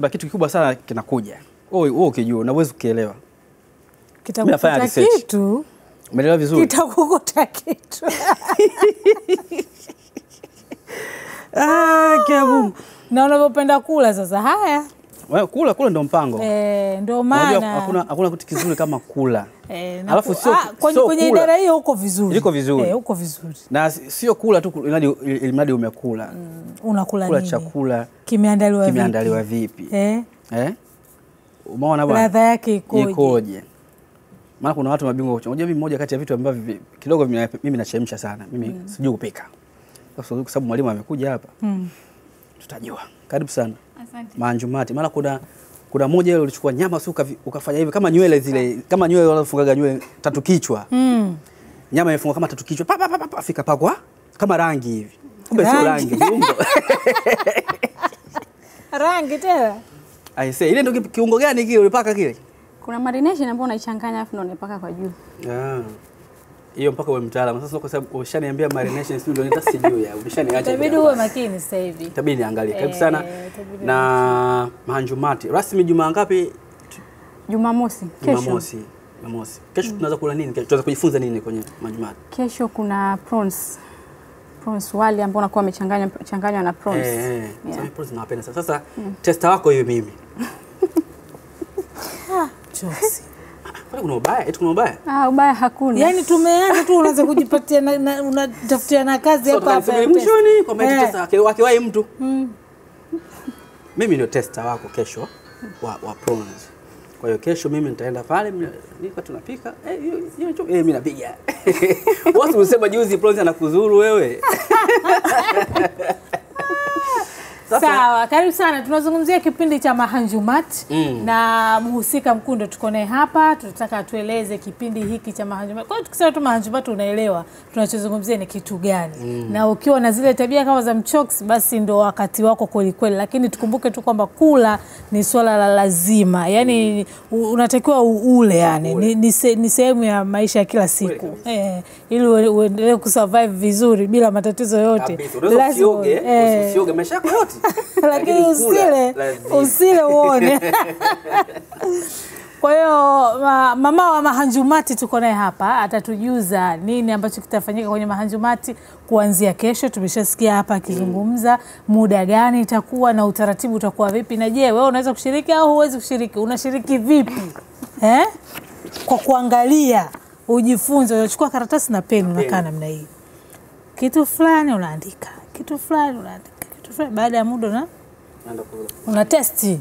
kuna kitu kikubwa sana kinakuja. Wewe ukijua unaweza kuelewa. Kitakukuta kitu. Umeelewa vizuri? Kitakukuta kitu. Kiabu. Na unapopenda kula sasa haya. Wewe kula ndio mpango. Ndio maana. Hakuna kitu kizuri kama kula. Alafu sio kwenye idara hiyo uko vizuri. Iko vizuri. Uko vizuri. Na sio kula tu ilimradi umekula. Unakula nini? Kula chakula kimeandaliwa vipi? Umeona bwana? Ladha yake ikoje? Maana kuna watu mabingwa kuchoma. Unajua mimi mmoja kati ya vitu ambavyo kidogo mimi nachemsha sana. Mimi sijui kupika. Kwa sababu mwalimu amekuja hapa. Tutajua. Karibu sana. Asante. Mahanjumati. Maana kuna moja ile ulichukua nyama ukafanya hivi kama nywele zile, kama nywele wanafungaga nywele 3 kichwa. Nyama imefungwa kama 3 kichwa. Afika pakwa kama rangi hivi. Kumbe sio rangi, viungo. Rangi tena. I say ile ndio kiungo gani kile ulipaka kile? Kuna marination ambayo unaichanganya afu ndio unapaka kwa juu. Hiyo mpaka uwe mtaalamu. Sasa kwa sababu ushaniambia marination ndio nitasijui ya. Umeshaniacha. Itabidi uwe makini sasa hivi. Itabidi niangalie. Karibu sana. Na Mahanjumati. Rasmi Jumaa ngapi? Jumamosi. Jumamosi. Kesho tunaweza kula nini? Tunaweza kujifunza nini kwenye Mahanjumati? Kesho kuna prawns wali ambao unakuwa umechanganywa na prawns. Sasa prawns nawapenda. Sasa testa wako hiyo mimi. Chosi. Kuna ubaya? Kuna ubaya? Ubaya hakuna. Yaani tumeanza tu unaanza kujipatia unatafutia na kazi hapa hapa. Mwishoni kwa testa akiwahi mtu. Mimi ndio testa wako kesho wa prawns. Kwa hiyo kesho mimi nitaenda pale niko tunapika. Mimi napiga. Watu usema juzi prawns anakuzuru wewe. Sawa, karibu sana. Tunazungumzia kipindi cha Mahanjumati na mhusika mkuu ndo tuko naye hapa. Tunataka tueleze kipindi hiki cha Mahanjumati. Kwa hiyo tukisema tu Mahanjumati unaelewa tunachozungumzia ni kitu gani. Na ukiwa na zile tabia kama za mchoks basi ndo wakati wako kweli kweli. Lakini tukumbuke tu kwamba kula ni swala la lazima. Yaani unatakiwa ule yani. Ni sehemu ya maisha ya kila siku. Ili uendelee kusurvive vizuri bila matatizo yote. Lazima usioge maisha yako yote. Lakini usile uone. Kwa hiyo mama wa Mahanjumati tuko naye hapa, atatujuza nini ambacho kitafanyika kwenye Mahanjumati kuanzia kesho. Tumeshasikia hapa akizungumza muda gani itakuwa na utaratibu utakuwa vipi, na je wewe unaweza kushiriki au huwezi kushiriki? Unashiriki vipi? Kwa kuangalia, ujifunze, unachukua karatasi na peni unakaa namna hii. Kitu fulani unaandika, kitu fulani unaandika. Baada ya muda una testi.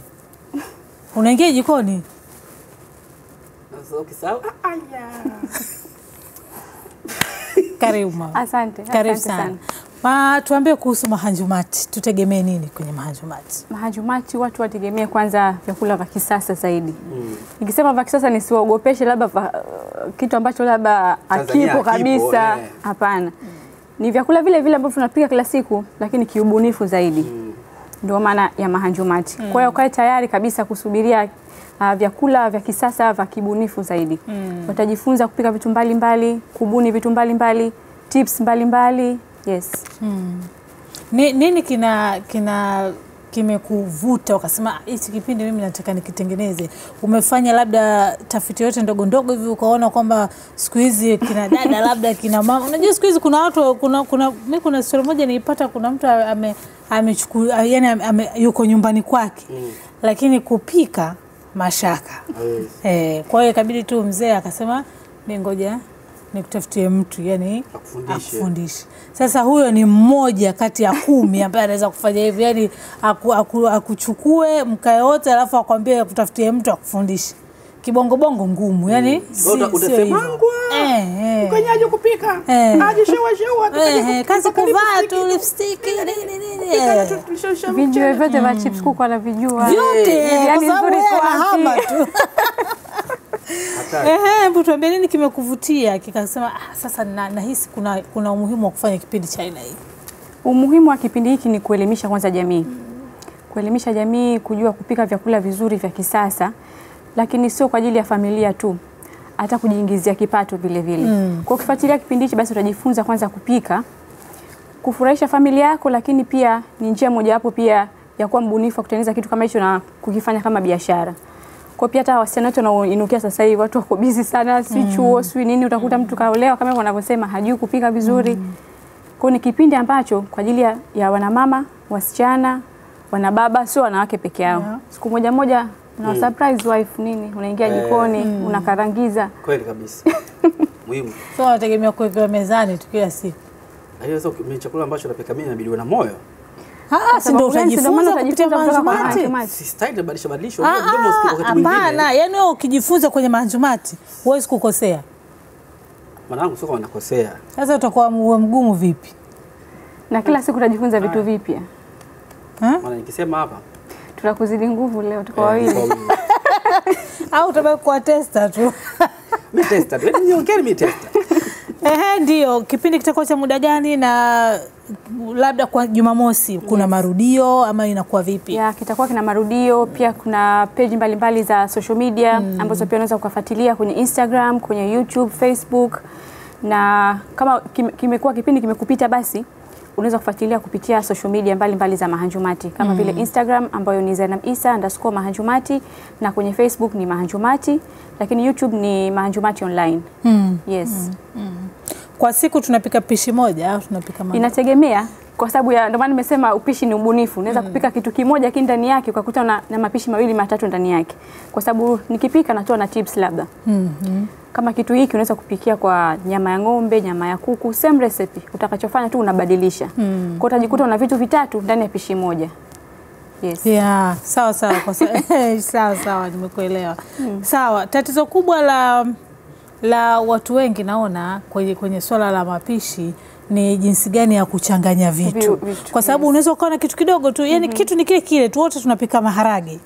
Unaingia jikoni. Karibu mama. Asante. Karibu sana. Tuambie kuhusu Mahanjumati. Tutegemee nini kwenye Mahanjumati? Mahanjumati watu wategemee kwanza vyakula vya kisasa zaidi. Nikisema vya kisasa nisiwaogopeshe labda kitu ambacho labda akipo kabisa. Hapana. Ni vyakula vile vile ambavyo tunapika kila siku lakini kiubunifu zaidi. Ndio maana ya Mahanjumati. Kwa hiyo kae tayari kabisa kusubiria vyakula vya kisasa vya kibunifu zaidi. Watajifunza kupika vitu mbalimbali, kubuni vitu mbalimbali, tips mbalimbali. Yes. Nini kimekuvuta ukasema hichi kipindi mimi nataka nikitengeneze? Umefanya labda tafiti yote ndogo ndogo hivi ukaona kwamba siku hizi kina dada labda kina mama, unajua siku hizi kuna watu mimi kuna story moja nilipata, kuna mtu amechukua yani yuko nyumbani kwake lakini kupika mashaka. Kwa hiyo ikabidi tu mzee akasema ngoja nikutafutie mtu yani akufundishe. Sasa huyo ni mmoja kati ya 10 ambaye anaweza kufanya hivi, yani akuchukue mkae wote alafu akwambie kutafutie mtu akufundishe. Kibongo bongo ngumu yani utasemangwa. Ukanyaje kupika? Aje shawa. Kazi kuvaa tu lipstick nini. Video vyote vya chips kuku anavijua. Vyote yani nzuri kwa hama tu. Hebu tuambie nini kimekuvutia kikasema sasa nahisi kuna umuhimu wa kufanya kipindi cha aina hii? Umuhimu wa kipindi hiki ni kuelimisha kwanza jamii. Kuelimisha jamii kujua kupika vyakula vizuri vya kisasa, lakini sio kwa ajili ya familia tu, hata kujiingizia kipato vile vile. Kwa kufuatilia kipindi hiki basi utajifunza kwanza kupika, kufurahisha familia yako, lakini pia ni njia moja wapo pia ya kuwa mbunifu kutengeneza kitu kama hicho na kukifanya kama biashara. Kwa pia hata wasichana wetu wanaoinukia sasa hivi watu wako busy sana, si chuo, si nini, utakuta mtu kaolewa kama wanavyosema hajui kupika vizuri. Kwa ni kipindi ambacho kwa ajili ya wanamama, wasichana, wanababa, sio wanawake peke yao. Siku moja moja una surprise wife nini, unaingia jikoni, unakarangiza. Kweli kabisa. Muhimu. So unategemea kuwekewa mezani tu kila siku. Hiyo sio chakula ambacho napika mimi inabidi uwe na moyo. Si ndio utajifunza kupitia Mahanjumati. Si style badilisha. Hapana, yani wewe ukijifunza kwenye Mahanjumati huwezi kukosea. Mwanangu sio kama nakosea. Sasa utakuwa mgumu vipi? Na kila siku utajifunza vitu vipya. Maana nikisema hapa tutakuzidi nguvu leo tuko wawili. Au utabaki kwa tester tu. Mimi tester. Mimi tester. Ndio, kipindi kitakuwa cha muda gani na labda kwa Jumamosi kuna marudio ama inakuwa vipi? Ya, kitakuwa kina marudio, pia kuna page mbalimbali za social media ambazo pia unaweza kufuatilia kwenye Instagram, kwenye YouTube, Facebook, na kama kimekuwa kipindi kimekupita basi unaweza kufuatilia kupitia social media mbalimbali za Mahanjumati kama vile Instagram ambayo ni Zainab Issa _Mahanjumati, na kwenye Facebook ni Mahanjumati, lakini YouTube ni Mahanjumati online. Yes. Kwa siku tunapika pishi moja au tunapika mara? Inategemea, kwa sababu ndio maana nimesema upishi ni ubunifu. Unaweza kupika kitu kimoja lakini ndani yake ukakuta na mapishi mawili matatu ndani yake. Kwa sababu nikipika natoa na tips labda. Kama kitu hiki unaweza kupikia kwa nyama ya ng'ombe, nyama ya kuku, same recipe. Utakachofanya tu unabadilisha. Kwa utajikuta una vitu vitatu ndani ya pishi moja. Yes. Yeah, sawa sawa nimekuelewa. Sawa, tatizo kubwa la watu wengi naona kwenye swala la mapishi ni jinsi gani ya kuchanganya vitu. Kwa sababu unaweza ukaona kitu kidogo tu, yani kitu ni kile kile tu, wote tunapika maharage.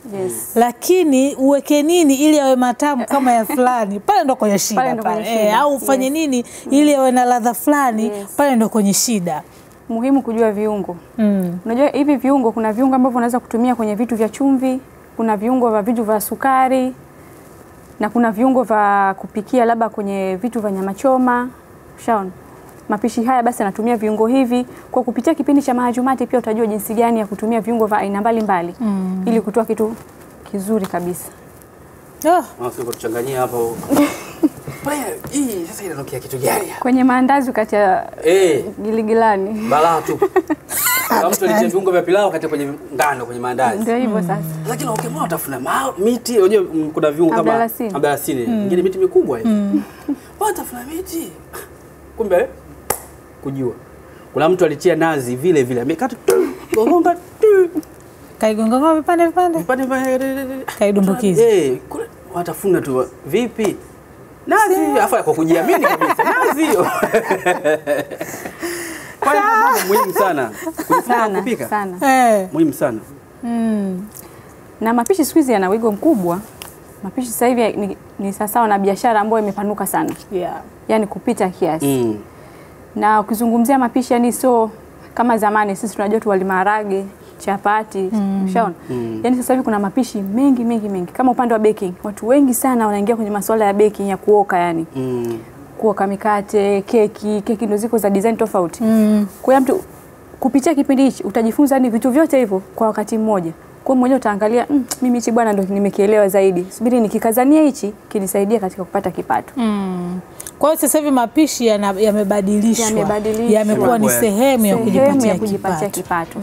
Lakini uweke nini ili yawe matamu kama ya fulani, pale ndo kwenye shida pale. Au ufanye nini ili yawe na ladha fulani, pale ndo kwenye shida. Muhimu kujua viungo. Unajua hivi viungo, kuna viungo ambavyo unaweza kutumia kwenye vitu vya chumvi, kuna viungo vya vitu vya sukari, na kuna viungo vya kupikia labda kwenye vitu vya nyama choma. Ushaona? Mapishi haya basi anatumia viungo hivi. Kwa kupitia kipindi cha Mahanjumati pia utajua jinsi gani ya kutumia viungo vya aina mbalimbali ili kutoa kitu kizuri kabisa. Sio kuchanganyia hapo. Hii sasa inatokea kitu gani? Kwenye maandazi kati ya giligilani. Balaa tu. Kama mtu alitia viungo vya pilau kati kwenye ngano kwenye maandazi. Ndio hivyo sasa. Lakini ukimwona utafuna miti, unajua kuna viungo kama abdalasini. Nyingine miti mikubwa hivi. Utafuna miti. Kumbe kujua. Kuna mtu alitia nazi vile vile. Amekata gonga kaigonga vipande. Kaidumbukiza. Watafuna tu vipi? Nazi afa kwa kujiamini kabisa. Nazi hiyo. Kwa hiyo muhimu sana. Kujifunza kupika. Muhimu sana. Na mapishi siku hizi yana wigo mkubwa. Mapishi sasa hivi ni sawa na biashara ambayo imepanuka sana. Yaani kupita kiasi. Na ukizungumzia mapishi yani sio kama zamani, sisi tunajua tu wali maharage, chapati, ushaona? Yaani sasa hivi kuna mapishi mengi. Kama upande wa baking, watu wengi sana wanaingia kwenye masuala ya baking ya kuoka yani. Kuoka mikate, keki ndio ziko za design tofauti. Kwa hiyo mtu kupitia kipindi hichi utajifunza ni vitu vyote hivyo kwa wakati mmoja. Kwa mmoja utaangalia mimi hichi bwana ndio nimekielewa zaidi. Subiri nikikazania hichi kinisaidia katika kupata kipato. Kwa hiyo sasa hivi mapishi yamebadilishwa. Yamekuwa ni sehemu ya kujipatia kipato.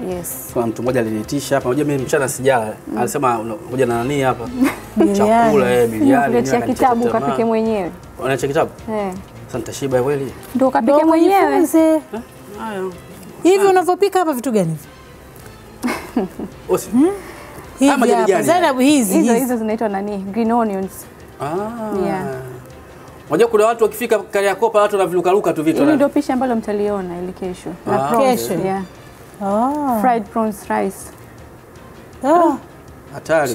Yes. Kwa mtu mmoja alinitisha hapa, unajua mimi mchana sijala. Alisema ngoja na nani hapa? Chakula biliani. Unaletea kitabu kapike mwenyewe. Unaacha kitabu? Sasa nitashiba kweli. Ndio kapike mwenyewe. Haya. Hivi unavyopika hapa vitu gani? Osi. Hivi Zainab hizo zinaitwa nani? Green onions. Unajua kuna watu wakifika Kariakoo watu wanavilukaruka tu vitu. Hili ndio pishi ambalo mtaliona ile kesho. Na kesho. Fried prawns rice. Hatari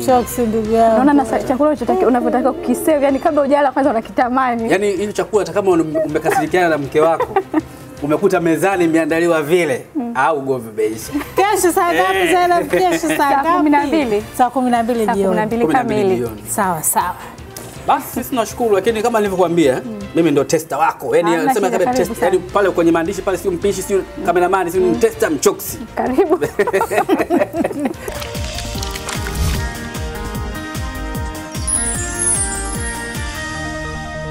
Choksi ndugu yangu. Unaona na chakula unachotaka kukisave yani kabla hujala kwanza unakitamani. Yani ile chakula hata kama umekasirikiana na mke wako umekuta mezani imeandaliwa vile au ugomvi beisha. Kesho saa ngapi Zainab? Kesho saa ngapi? 12. Saa 12 jioni. 12 kamili. Sawa. Basi sisi tunashukuru, lakini kama nilivyokuambia Mimi ndo tester wako. Yaani sema kama test, yaani pale kwenye maandishi pale sio mpishi, sio cameraman, sio tester mchoksi. Karibu.